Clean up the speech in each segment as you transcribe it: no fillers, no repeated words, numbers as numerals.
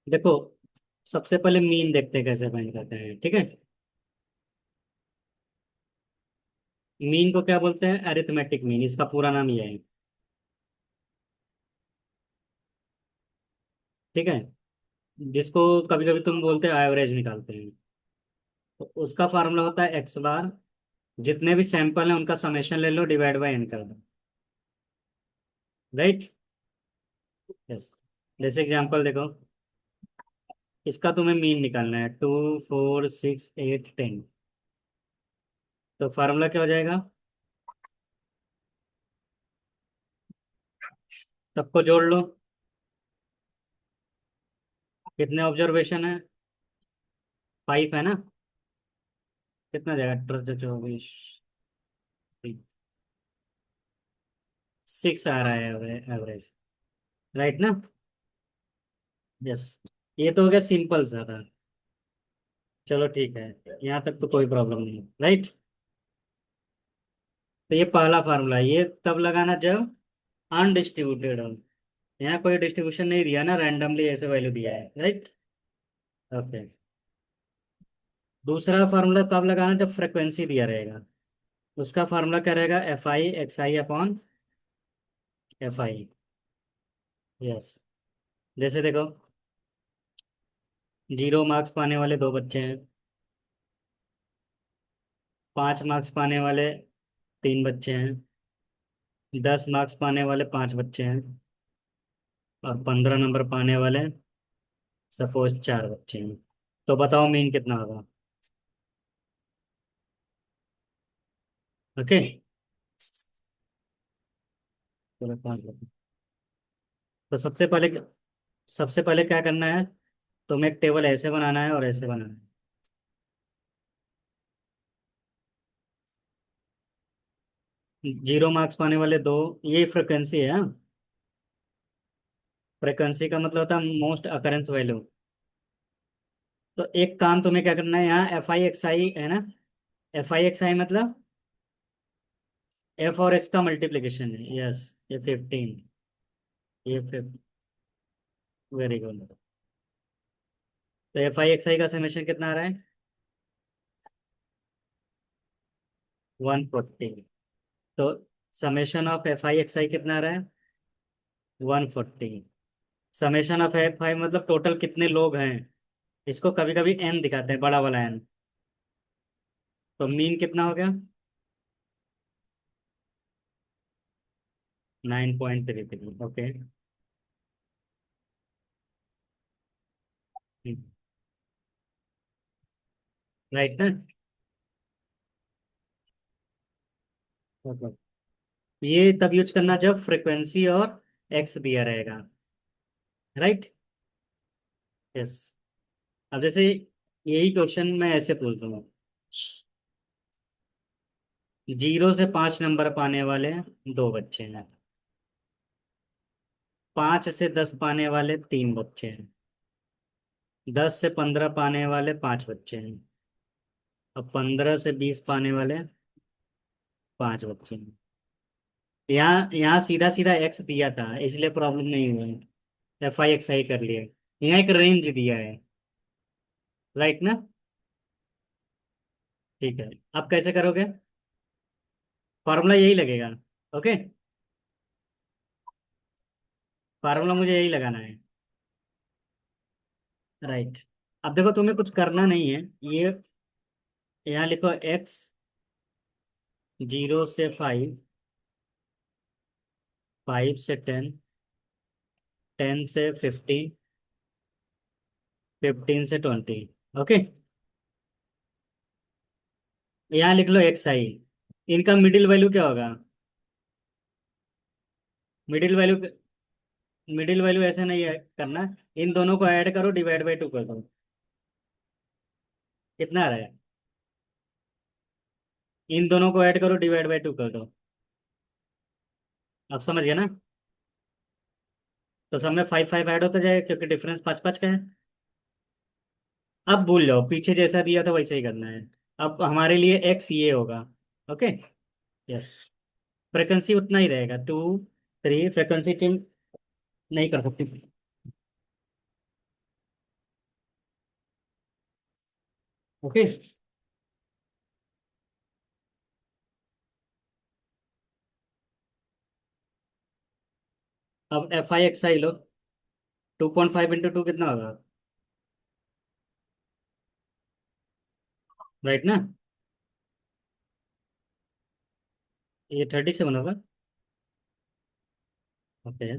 देखो, सबसे पहले मीन देखते हैं कैसे फाइंड करते हैं, ठीक है। मीन को क्या बोलते हैं? अरिथमेटिक मीन, इसका पूरा नाम ये है। ठीक है। जिसको कभी कभी तुम बोलते हो एवरेज निकालते हैं, तो उसका फार्मूला होता है एक्स बार। जितने भी सैंपल हैं उनका समेशन ले लो, डिवाइड बाय एन कर दो। राइट। यस। जैसे एग्जांपल देखो, इसका तुम्हें मीन निकालना है 2 4 6 8 10। तो फार्मूला क्या हो जाएगा? सबको जोड़ लो। कितने ऑब्जर्वेशन है? 5 है ना? कितना जाएगा? 18 24। 6 आ रहा है एवरेज। राइट ना? यस। ये तो हो गया सिंपल सा था। चलो ठीक है, यहाँ तक तो कोई प्रॉब्लम नहीं। राइट। तो ये पहला फार्मूला, ये तब लगाना जब अनडिस्ट्रीब्यूटेड हो। यहाँ कोई डिस्ट्रीब्यूशन नहीं दिया ना, रैंडमली ऐसे वैल्यू दिया है। राइट। ओके। दूसरा फार्मूला तब लगाना जब फ्रिक्वेंसी दिया रहेगा। उसका फार्मूला क्या रहेगा? FI XI upon FI। Yes. जैसे देखो, 0 मार्क्स पाने वाले 2 बच्चे हैं, 5 मार्क्स पाने वाले 3 बच्चे हैं, 10 मार्क्स पाने वाले 5 बच्चे हैं, और 15 नंबर पाने वाले सपोज 4 बच्चे हैं। तो बताओ मीन कितना होगा? ओके। चलो 5 बच्चे। तो सबसे पहले क्या करना है? तुम्हें एक टेबल ऐसे बनाना है और ऐसे बनाना है। 0 मार्क्स पाने वाले दो, ये फ्रिक्वेंसी है, हाँ। फ्रिक्वेंसी का मतलब होता है मोस्ट अकरेंस वैल्यू। तो एक काम तुम्हें क्या करना है, यहाँ FI XI है ना। FI XI मतलब F और X का मल्टीप्लीकेशन है। यस। ये 15। ये 5। Very good. तो FI XI का समेशन कितना आ रहा है? 140। तो समेशन ऑफ FI XI कितना आ रहा है? 140। समेशन ऑफ FI मतलब टोटल कितने लोग हैं। इसको कभी कभी एन दिखाते हैं, बड़ा वाला एन। तो मीन कितना हो गया? 9.33। ओके। राइट ना? मतलब ये तब यूज करना जब फ्रिक्वेंसी और एक्स दिया रहेगा। राइट। यस। अब जैसे यही क्वेश्चन मैं ऐसे पूछ दूंगा, 0 से 5 नंबर पाने वाले 2 बच्चे हैं, 5 से 10 पाने वाले 3 बच्चे हैं, 10 से 15 पाने वाले 5 बच्चे हैं, और 15 से 20 पाने वाले 5 बच्चे हैं। यहाँ यहाँ सीधा सीधा एक्स दिया था, इसलिए प्रॉब्लम नहीं हुई। FI XI कर लिया। यहाँ एक रेंज दिया है। राइट ना? ठीक है। अब कैसे करोगे? फॉर्मूला यही लगेगा। ओके। फार्मूला मुझे यही लगाना है। राइट। अब देखो, तुम्हें कुछ करना नहीं है। ये यहाँ लिखो एक्स, 0 से 5, 5 से 10, 10 से 15, 15 से 20। ओके। यहाँ लिख लो XI। इनका मिडिल वैल्यू क्या होगा? मिडिल वैल्यू, मिडिल वैल्यू ऐसे नहीं है करना। इन दोनों को ऐड करो, डिवाइड बाई 2 कर दो। कितना आ रहा है? इन दोनों को ऐड करो, डिवाइड बाई 2 कर दो। अब समझ गया ना? तो सब में 5 5 ऐड होता जाएगा, क्योंकि डिफरेंस 5 5 का है। अब भूल जाओ, पीछे जैसा दिया था वैसे ही करना है। अब हमारे लिए एक्स ये होगा। ओके। यस। फ्रिक्वेंसी उतना ही रहेगा, 2 3। फ्रिक्वेंसी चेंज नहीं कर सकती। ओके। अब एफ आई एक्स आई लो। 2.5 × 2 कितना होगा? राइट ना? ये 37 होगा। ओके।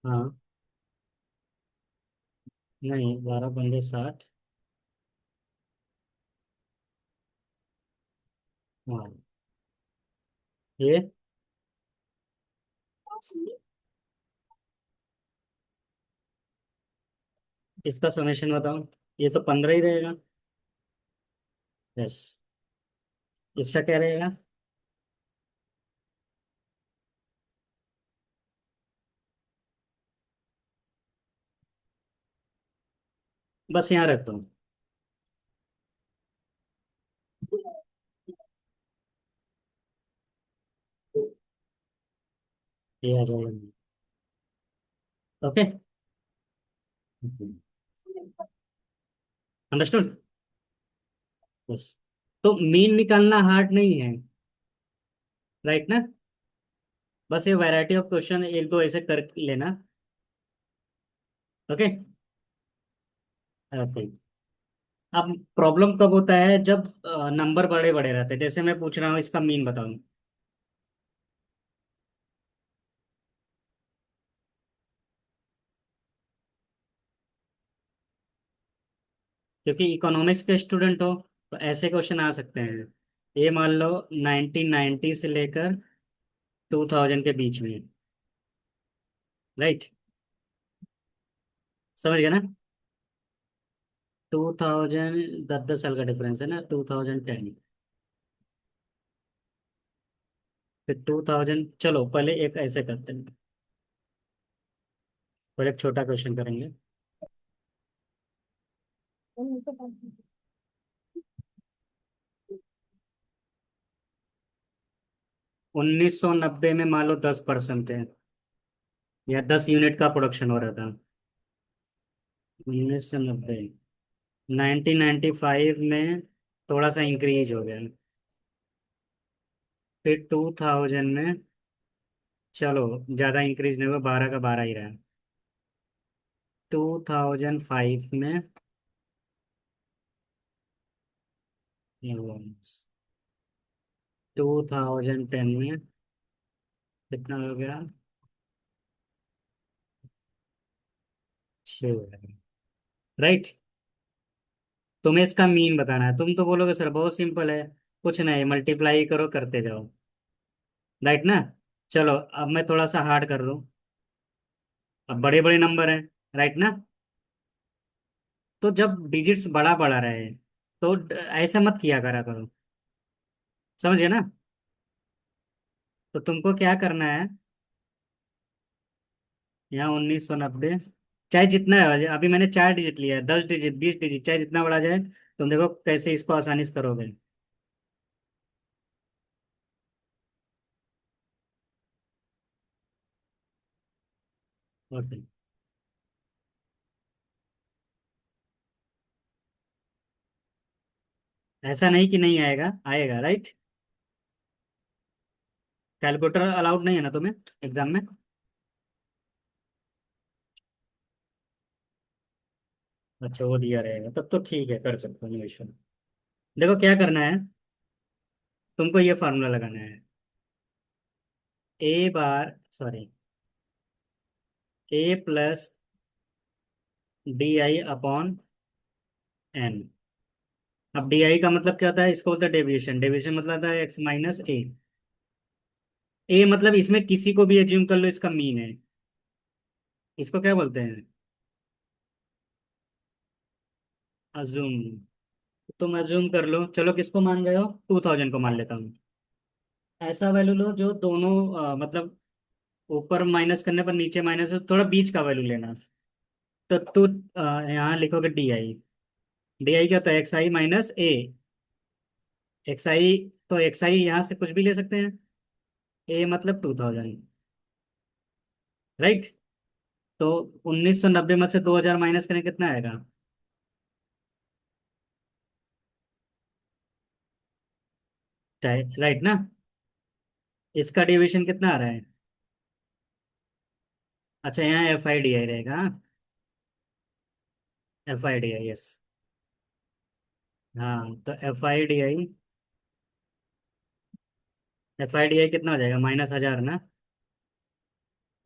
हाँ। नहीं, 12 × 5 = 60। हाँ। ये इसका समेशन बताओ। ये तो 15 ही रहेगा। यस। इसका क्या रहेगा? बस यहाँ रखता हूँ। ये आ जाएगा। ओके। अंडरस्टूड। बस। तो मीन निकालना हार्ड नहीं है। राइट ना? बस ये वैरायटी ऑफ क्वेश्चन एक दो ऐसे कर लेना। ओके। ओके। अब प्रॉब्लम कब होता है? जब नंबर बड़े बड़े रहते हैं, जैसे मैं पूछ रहा हूँ इसका मीन बताओ। क्योंकि इकोनॉमिक्स के स्टूडेंट हो तो ऐसे क्वेश्चन आ सकते हैं। ये मान लो 1990 से लेकर 2000 के बीच में। राइट? समझ गया ना? 2000, 10 10 साल का डिफरेंस है ना। 2010, फिर 2000। चलो पहले एक ऐसे करते हैं। पहले एक छोटा क्वेश्चन करेंगे। 1990 में मान लो 10% थे, या 10 यूनिट का प्रोडक्शन हो रहा था। 1990। 1995 में थोड़ा सा इंक्रीज हो गया। फिर 2000 में, चलो ज़्यादा इंक्रीज नहीं हुआ, 12 का 12 ही रहा। 2005 में 2010 में कितना हो गया? 6 हो गया। राइट? तुम्हें इसका मीन बताना है। तुम तो बोलोगे सर बहुत सिंपल है, कुछ नहीं, मल्टीप्लाई करो करते जाओ। राइट ना? चलो अब मैं थोड़ा सा हार्ड कर दूं। अब बड़े बड़े नंबर हैं। राइट ना? तो जब डिजिट्स बड़ा बड़ा रहे तो ऐसा मत किया करा करो। समझ गए ना? तो तुमको क्या करना है? यहाँ 1990, चाहे जितना है, अभी मैंने 4 डिजिट लिया है, 10 डिजिट, 20 डिजिट, चाहे जितना बड़ा जाए। तुम देखो कैसे इसको आसानी से करोगे। ओके। ऐसा नहीं कि नहीं आएगा, आएगा। राइट? कैलकुलेटर अलाउड नहीं है ना तुम्हें एग्जाम में? अच्छा, वो दिया रहेगा तब तो ठीक है, कर सकते हो, नो इशू। देखो क्या करना है। तुमको ये फार्मूला लगाना है। ए बार, सॉरी, A + DI/n। अब DI का मतलब क्या होता है? इसको होता है डेविएशन। डेविएशन मतलब होता है x - a। ए मतलब इसमें किसी को भी एज्यूम कर लो इसका मीन है। इसको क्या बोलते हैं? अज्यूम। तुम अज्यूम कर लो। चलो किसको मान रहे हो? 2000 को मान लेता हूँ। ऐसा वैल्यू लो जो दोनों मतलब ऊपर माइनस करने पर नीचे माइनस हो, थोड़ा बीच का वैल्यू लेना। तो तू यहाँ लिखोगे DI। DI क्या होता है? xi - a। XI, तो XI यहाँ से कुछ भी ले सकते हैं। A मतलब 2000। राइट? तो 1990 में से 2000 माइनस करें कितना आएगा? राइट ना। इसका डेविएशन कितना आ रहा है? अच्छा, यहाँ एफ आई डी आई रहेगा। F I D I, yes. हाँ, तो एफ आई डी आई कितना हो जाएगा? -1000 ना।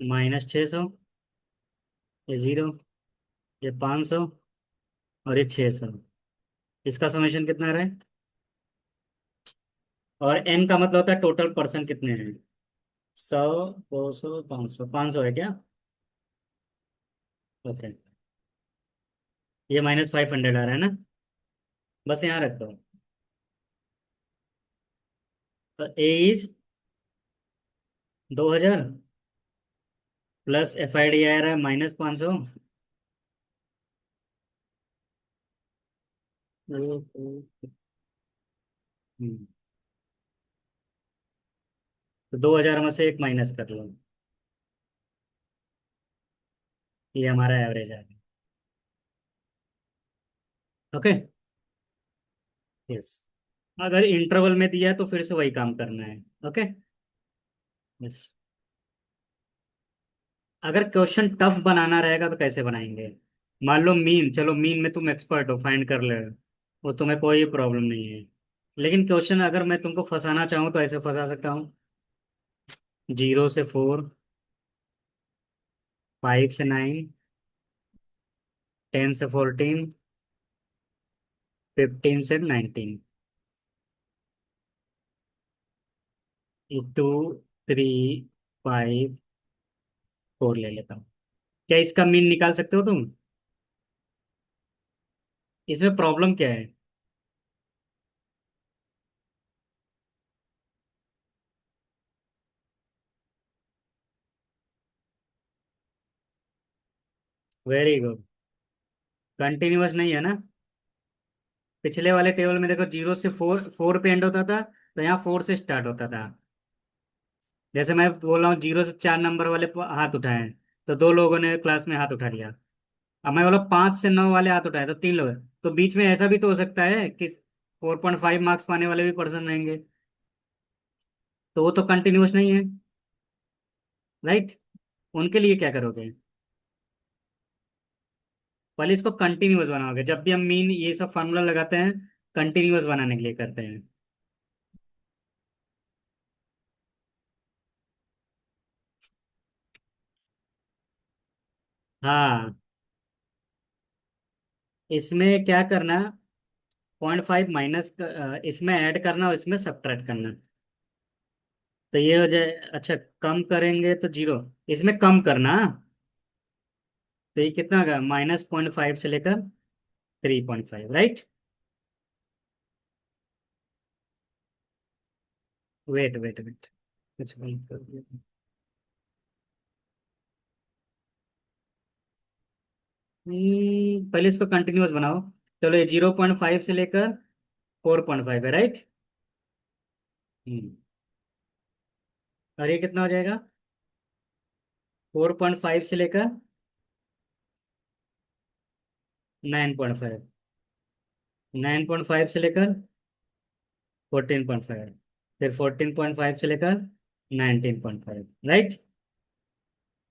-600। ये 0। ये 500। और ये 600। इसका समेशन कितना आ रहा है? और एन का मतलब होता है टोटल पर्सन कितने हैं। 100, 200, 500। 500 है क्या? ओके। ये -500 आ रहा है ना। बस यहाँ रख दो। तो A is 2000 plus F I D आ रहा है -500। तो 2000 में से एक माइनस कर लो। ये हमारा एवरेज है। ओके। यस। अगर इंटरवल में दिया है तो फिर से वही काम करना है। ओके। यस। अगर क्वेश्चन टफ बनाना रहेगा तो कैसे बनाएंगे? मान लो मीन, चलो मीन में तुम एक्सपर्ट हो, फाइंड कर ले। वो तुम्हें कोई प्रॉब्लम नहीं है। लेकिन क्वेश्चन अगर मैं तुमको फंसाना चाहूँ तो ऐसे फंसा सकता हूँ। 0 से 4, 5 से 9, 10 से 14, 15 से 19। 2, 3, 5, 4 ले लेता हूँ। क्या इसका मीन निकाल सकते हो तुम? इसमें प्रॉब्लम क्या है? Very good. कंटिन्यूअस नहीं है ना। पिछले वाले टेबल में देखो, 0 से 4, 4 पे एंड होता था। तो यहाँ 4 से स्टार्ट होता था। जैसे मैं बोल रहा हूँ 0 से 4 नंबर वाले हाथ उठाए, तो 2 लोगों ने क्लास में हाथ उठा लिया। अब मैं बोला 5 से 9 वाले हाथ उठाए तो 3 लोग हैं। तो बीच में ऐसा भी तो हो सकता है कि 4.5 मार्क्स पाने वाले भी पर्सन रहेंगे। तो वो तो कंटिन्यूअस नहीं है। राइट। उनके लिए क्या करोगे? पहले इसको कंटिन्यूअस बनाओगे। जब भी हम मीन ये सब फार्मूला लगाते हैं, कंटिन्यूअस बनाने के लिए करते हैं। हाँ। इसमें क्या करना? 0.5 माइनस, इसमें ऐड करना और इसमें सब्ट्रैक्ट करना। तो ये हो जाए। अच्छा, कम करेंगे तो 0। इसमें कम करना। तो ये कितना होगा? -0.5 से लेकर 3.5, राइट। Wait wait wait. कुछ नहीं कर दिया। पहले इसको कंटिन्यूअस बनाओ। चलो, ये 0.5 से लेकर 4.5 है, राइट। हम्म। और ये कितना हो जाएगा? 4.5 से लेकर 9.5। 9.5 से लेकर 14.5। फिर 14.5 से लेकर 19.5, राइट।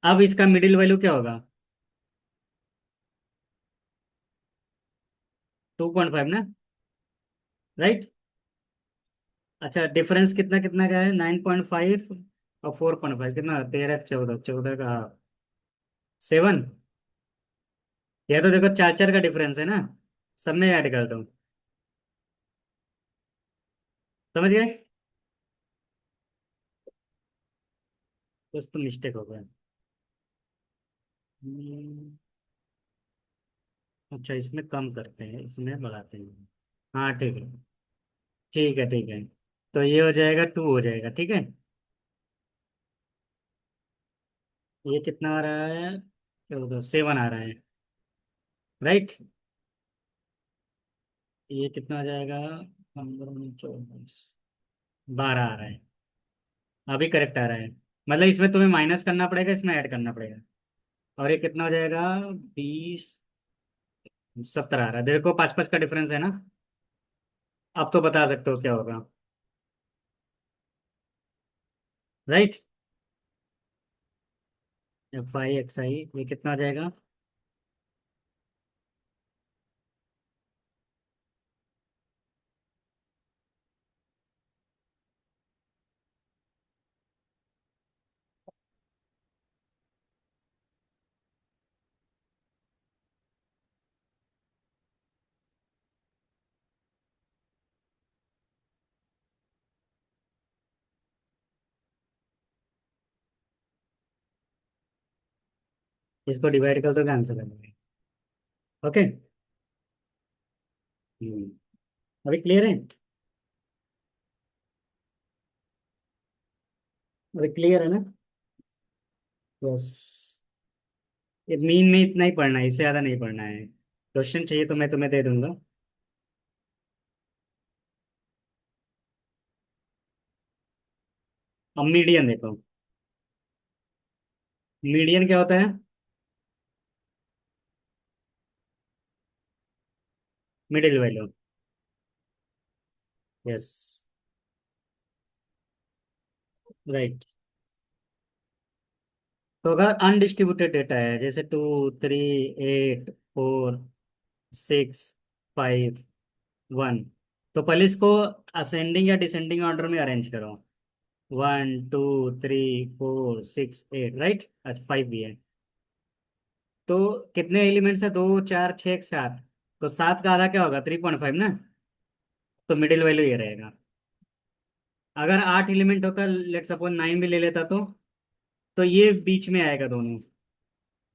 अब इसका मिडिल वैल्यू क्या होगा? 2.5 ना। राइट। अच्छा, डिफरेंस कितना कितना का है? 9.5 और 4.5 कितना? 13, 14, 14 का 7। यह तो देखो, चार चार का डिफरेंस है ना। सब में ऐड कर दो। समझ गए? कुछ तो मिस्टेक हो गया। हम्म, अच्छा, इसमें कम करते हैं, इसमें बढ़ाते हैं। हाँ, ठीक है। ठीक है, ठीक है। तो ये हो जाएगा 2 हो जाएगा, ठीक है। ये कितना आ रहा है? 7 आ रहा है, राइट। ये कितना आ जाएगा? 15, 24, 12 आ रहा है। अभी करेक्ट आ रहा है। मतलब इसमें तुम्हें माइनस करना पड़ेगा, इसमें ऐड करना पड़ेगा। और ये कितना हो जाएगा? 20, 17 आ रहा है। देखो, 5 5 का डिफरेंस है ना। अब तो बता सकते हो क्या होगा। राइट। एफ आई एक्स आई ये कितना आ जाएगा? इसको डिवाइड कर दो, आंसर आ जाएगा। ओके। हम्म, अभी क्लियर है? अभी क्लियर है ना? बस ये मीन में इतना ही पढ़ना है, इससे ज्यादा नहीं पढ़ना है। क्वेश्चन चाहिए तो मैं तुम्हें दे दूंगा। अब मीडियन देखो। मीडियन क्या होता है? Middle value. यस। राइट। तो अगर अनडिस्ट्रीब्यूटेड डेटा है, जैसे 2, 3, 8, 4, 6, 5, 1, तो पहले इसको असेंडिंग या डिसेंडिंग ऑर्डर में अरेंज करो। 1, 2, 3, 4, 6, 8, राइट। अच्छा 5 भी है। तो कितने एलिमेंट्स है? 2, 4, 6, 7। तो 7 का आधा क्या होगा? 3.5 ना। तो मिडिल वैल्यू ये रहेगा। अगर 8 एलिमेंट होता, लेट सपोज 9 भी ले लेता, तो ये बीच में आएगा दोनों।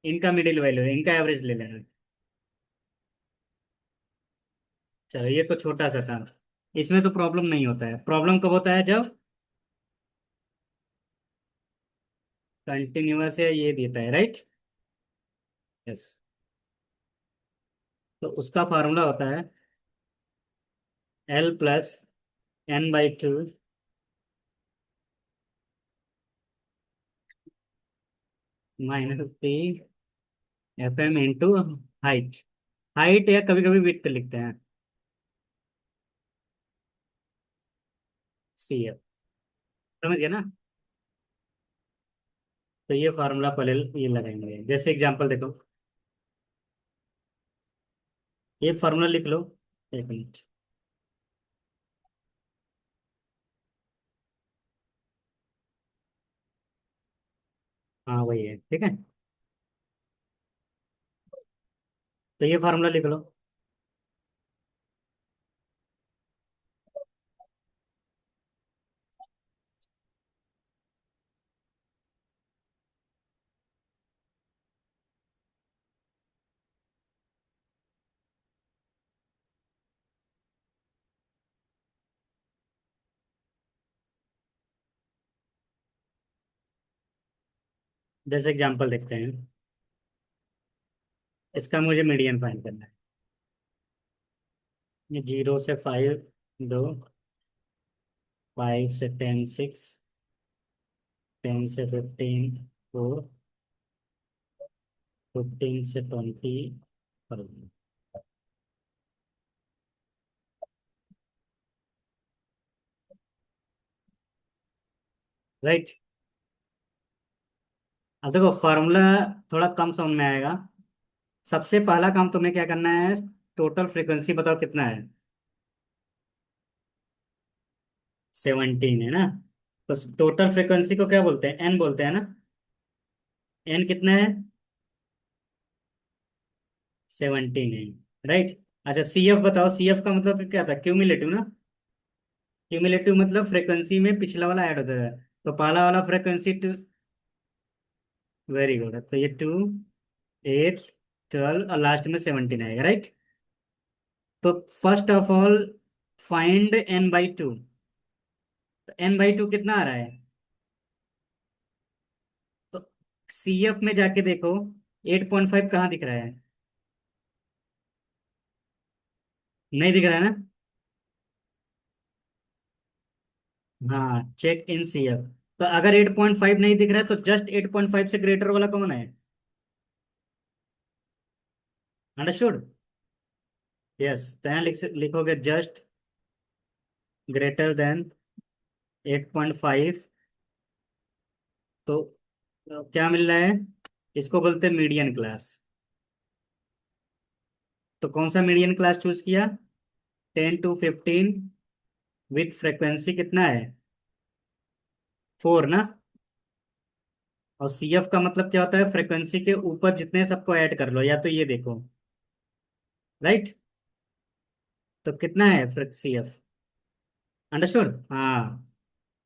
इनका मिडिल वैल्यू है, इनका एवरेज ले लेना। चलो ये तो छोटा सा था। इसमें तो प्रॉब्लम नहीं होता है। प्रॉब्लम कब होता है? जब कंटिन्यूअस है ये देता है, राइट। यस। तो उसका फार्मूला होता है L+n/2 -P FM × height. Height या कभी कभी विड्थ लिखते हैं। CF। समझ गया ना? तो ये फार्मूला पहले ये लगाएंगे, जैसे एग्जांपल देखो। ये फार्मूला लिख लो। एक मिनट। हाँ वही है, ठीक है। तो ये फार्मूला लिख लो। जैसे एग्जांपल देखते हैं। इसका मुझे मीडियन फाइंड करना है। ये 0 से 5 2, 5 से 10 6, 10 से 15 4, 15 से 20। राइट। अब देखो फार्मूला थोड़ा कम समझ में आएगा। सबसे पहला काम तुम्हें क्या करना है? टोटल फ्रीक्वेंसी बताओ कितना है? 17 है ना। तो टोटल फ्रीक्वेंसी को क्या बोलते हैं? एन बोलते हैं ना। एन कितना है? 17 है। राइट। अच्छा सी एफ बताओ। सी एफ का मतलब तो क्या था? क्यूमुलेटिव ना। क्यूमुलेटिव मतलब फ्रीक्वेंसी में पिछला वाला ऐड होता है। तो पहला वाला फ्रीक्वेंसी टू। Very good. तो ये 2, 8, 12 और लास्ट में 17 आएगा, राइट। तो first of all find n/2। n/2 कितना आ रहा है? तो सी एफ में जाके देखो। 8.5 कहाँ दिख रहा है? नहीं दिख रहा है ना। हाँ चेक इन सी एफ। तो अगर 8.5 नहीं दिख रहा है तो जस्ट 8.5 से ग्रेटर वाला कौन है? अंडरस्टूड। यस। तो यहाँ लिखोगे जस्ट ग्रेटर देन 8.5 तो क्या मिल रहा है? इसको बोलते हैं मीडियन क्लास। तो कौन सा मीडियन क्लास चूज किया? 10 to 15 विथ फ्रिक्वेंसी कितना है? 4 ना। और सी एफ का मतलब क्या होता है? फ्रिक्वेंसी के ऊपर जितने सबको ऐड कर लो, या तो ये देखो। राइट। तो कितना है सी एफ? अंडरस्टूड, हाँ।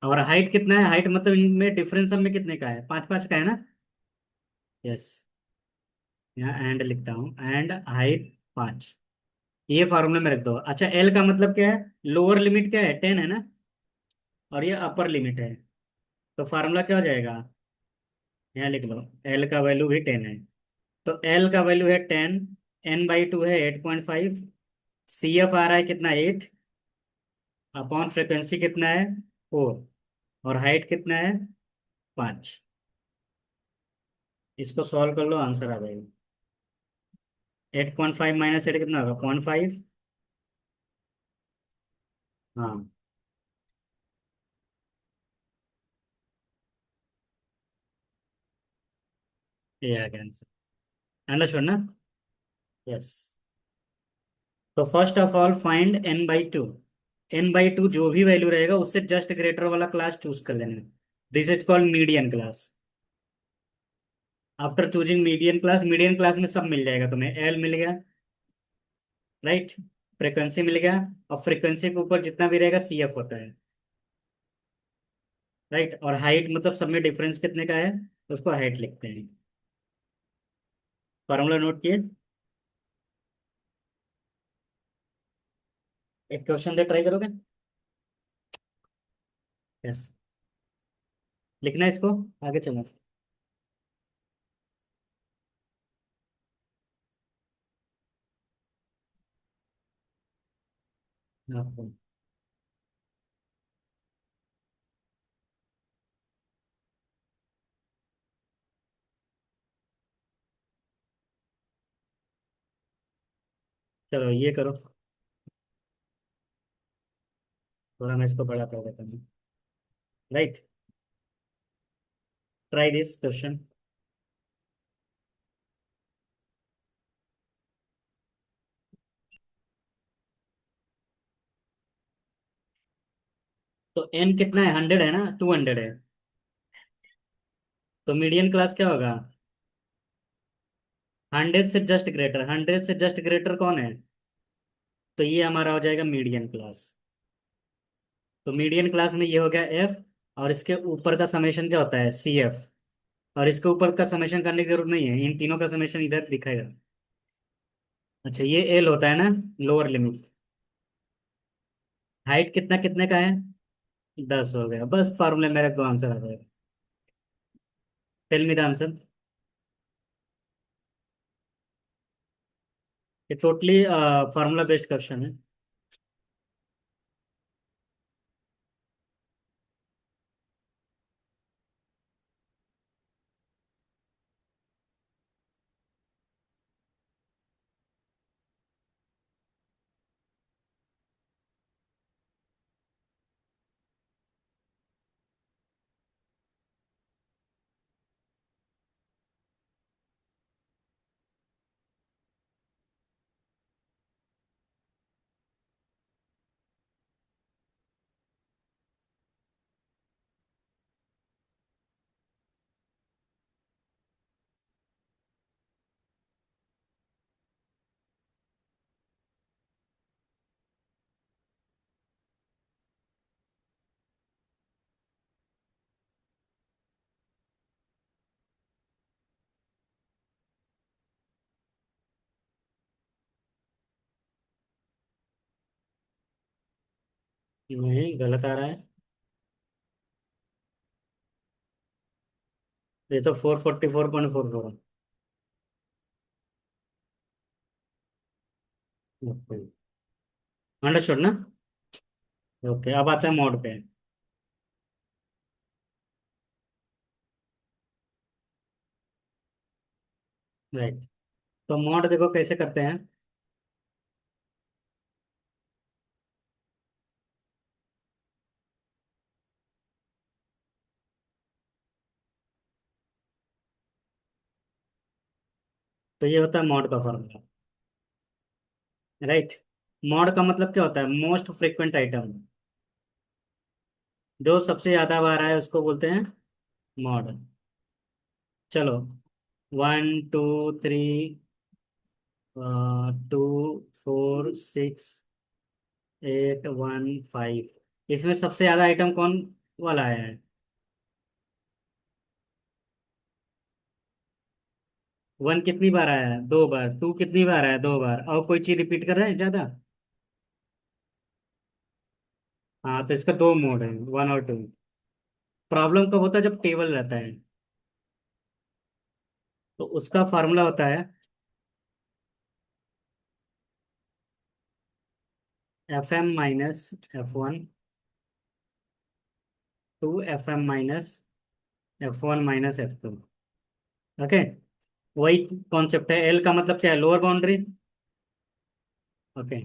और हाइट कितना है? हाइट मतलब इनमें डिफरेंस सब में कितने का है? 5 5 का है ना। यस। यहाँ एंड लिखता हूँ, एंड हाइट 5। ये फॉर्मूले में रख दो। अच्छा, एल का मतलब क्या है? लोअर लिमिट क्या है? 10 है ना। और ये अपर लिमिट है। तो फार्मूला क्या हो जाएगा? यहाँ लिख लो। एल का वैल्यू भी 10 है। तो एल का वैल्यू है 10। N/2 है 8.5। सी एफ आ रहा है कितना? 8। अपॉन फ्रिक्वेंसी कितना है? 4। और हाइट कितना है? 5। इसको सॉल्व कर लो, आंसर आ जाएगा। 8.5 माइनस 8 कितना होगा? 0.5। हाँ, ये आ गया आंसर। अंडरस्टूड ना। यस। तो first of all find n/2। n/2 जो भी वैल्यू रहेगा उससे जस्ट ग्रेटर वाला क्लास चूज कर लेना। This is called median class. After choosing median class में सब मिल जाएगा तुम्हें। एल मिल गया। राइट। फ्रिक्वेंसी मिल गया। और फ्रिक्वेंसी के ऊपर जितना भी रहेगा सी एफ होता है। राइट। और हाइट मतलब सब में डिफरेंस कितने का है, उसको हाइट लिखते हैं। फॉर्मूला नोट किए? एक क्वेश्चन दे, ट्राई करोगे? यस। लिखना है इसको। आगे चलो। आपको। चलो ये करो। थोड़ा मैं इसको बड़ा कर देता हूँ। राइट। Try this question. तो एन कितना है? 100 है ना, 200 है। तो मीडियन क्लास क्या होगा? 100 से जस्ट ग्रेटर। 100 से जस्ट ग्रेटर कौन है? तो ये हमारा हो जाएगा मीडियन क्लास। तो मीडियन क्लास में ये हो गया एफ। और इसके ऊपर का समेशन क्या होता है? C F. और इसके ऊपर का समेशन करने की जरूरत नहीं है, इन तीनों का समेशन इधर दिखाएगा। अच्छा, ये एल होता है ना, लोअर लिमिट। हाइट कितना कितने का है? 10 हो गया। बस फार्मूले मेरे को आंसर आ जाएगा। Tell me the answer. ये टोटली फार्मूला बेस्ड क्वेश्चन है। नहीं, गलत आ रहा है। ये तो 444.44 है। अंडरस्टूड ना। ओके, अब आता है मोड पे। राइट। तो मोड देखो कैसे करते हैं। तो ये होता है मॉड का फॉर्मूला। राइट। मॉड का मतलब क्या होता है? Most frequent item. जो सबसे ज्यादा बार आए उसको बोलते हैं मॉड। चलो, 1 2 3, 2 4 6 8 1 5। इसमें सबसे ज्यादा आइटम कौन वाला आया है? 1 कितनी बार आया है? 2 बार। 2 कितनी बार आया है? 2 बार। और कोई चीज रिपीट कर रहा है ज्यादा? हाँ, तो इसका दो मोड है, 1 और 2। प्रॉब्लम कब होता है? जब टेबल रहता है। तो उसका फार्मूला होता है FM-F1 to FM-F1 - F2। Okay. वही कॉन्सेप्ट है। एल का मतलब क्या है? Lower boundary. ओके।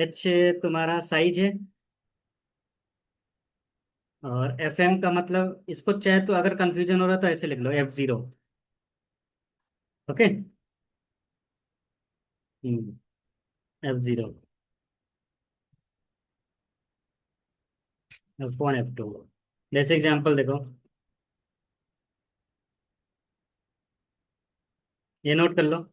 एच तुम्हारा साइज है। और FM का मतलब, इसको चाहे तो अगर कंफ्यूजन हो रहा तो ऐसे लिख लो, F0। Okay. F0, F1 F2। जैसे एग्जांपल देखो, ये नोट कर लो।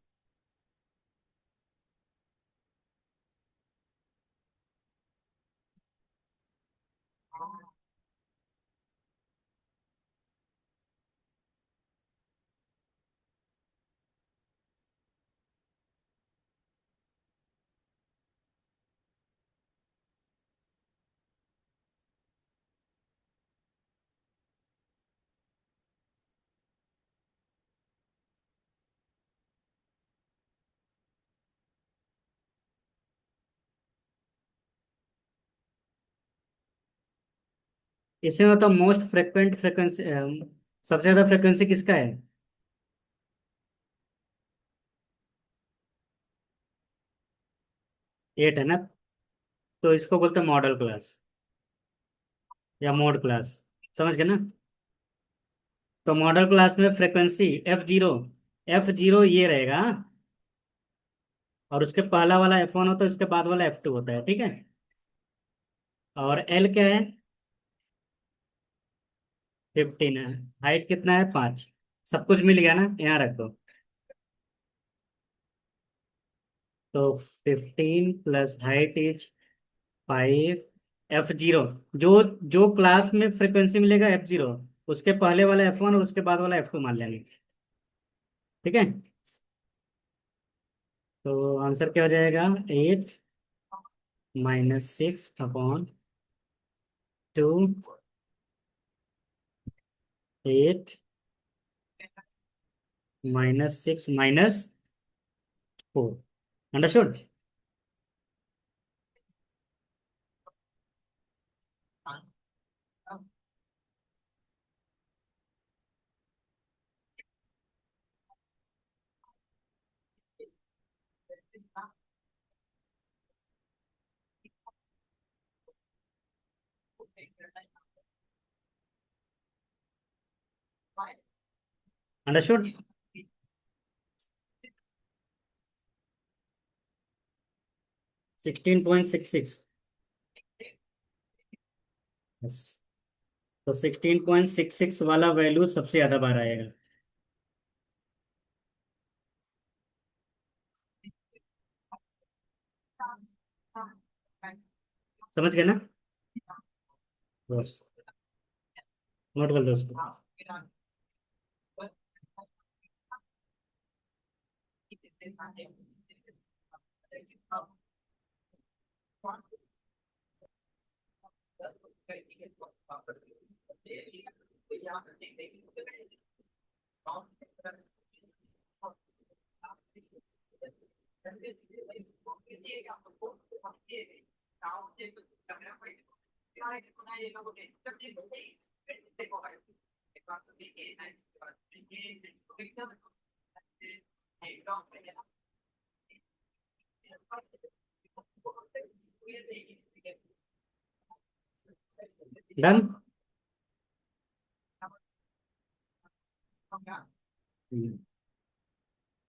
इसमें मतलब मोस्ट फ्रिक्वेंट फ्रिक्वेंसी, सबसे ज्यादा फ्रिक्वेंसी किसका है? 8 है ना? तो इसको बोलते हैं मॉडल क्लास या मोड क्लास। समझ गए ना? तो मॉडल क्लास में फ्रिक्वेंसी F0, F0 ये रहेगा, हाँ? और उसके पहला वाला F1 होता है, उसके बाद वाला F2 होता है, ठीक है? और L क्या है? 15 है। हाइट कितना है? 5। सब कुछ मिल गया ना? यहाँ रख दो। तो 15 + हाइट इज 5। F0, जो जो क्लास में फ्रिक्वेंसी मिलेगा F0, उसके पहले वाला F1 और उसके बाद वाला F2 मान लेंगे। ठीक है। तो आंसर क्या हो जाएगा? 8 - 6/2। 8 - 6 - 4। अंडरस्टूड? अंडरस्टूड। 16.66। बस। तो 16.66 वाला वैल्यू सबसे ज्यादा बार आएगा। समझ गए ना? बस, नोट कर लो उसको। डन।